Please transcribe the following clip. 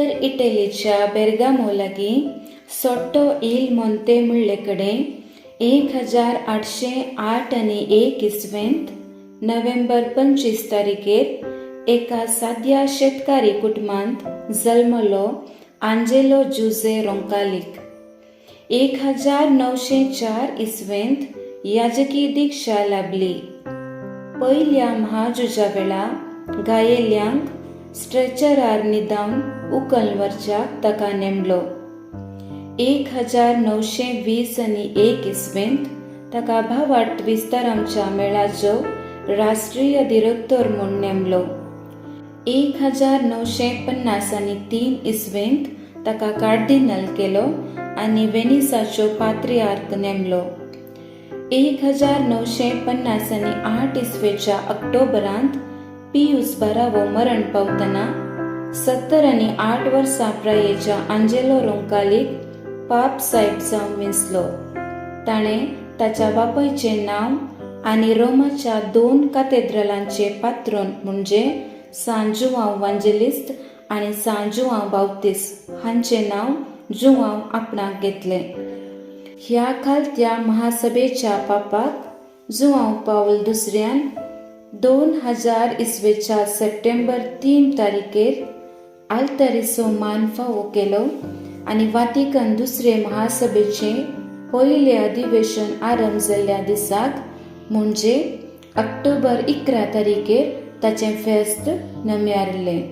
उत्तर इटलीच्या बेर्गामो लागीं सोट्टो इल मोंते म्हणले कडेन 1808 आनी 1 इसवेंत नोव्हेंबर 25 तारीखेर एका साद्या शेतकारी कुटुंबांत जल्मलो आंजेलो जुझे रोंकालिक. 1904 इसवेंत याजकी दिक्षा लाभली. पयल्या म्हाझुजा वेळा घायेल्यांक स्ट्रेचरार न्हिदावन उखलवरच्याक ताका नेमलो. 1920 आनी 1 इसवेंत ताका भावार्थ विस्तारांच्या मेळाचो राष्ट्रीय डिरेक्टर म्हूण नेमलो. 1950 आनी 3 इसवेंत ताका कार्डिनल केलो आनी वेनिसाचो पात्रियार्क नेमलो. 1950 आनी 8 इसवेच्या ऑक्टोबरांत पियुस 12 मरण पावतना 70 आनी 8 वर्सां प्रायेच्या आंजेलो रोंकालिक पाप साहेब जावन विंचलो. ताणें ताच्या बापायचें नांव आनी रोमाच्या 2 कॅथेड्रलांचे पात्रोन म्हणजे सान जुआंव इवांजेलिस्ट आनी सान जुआंव बावतिस्ट हांचें नांव जुआंव आपणाक घेतलें. ह्या खालत्या महासभेच्या पापाक जुआंव पावल दुसऱ्यान 2000 इसवेच्या सप्टेंबर 3 तारीखेर आल्तारिसो मान फावो केलो आनी वातिकन दुसरे महासभेचें पयलें अधिवेशन आरंभ जाल्ल्या दिसाक म्हणजे ऑक्टोबर 11 तारीखेर ताचें फेस्त नम्यारलें.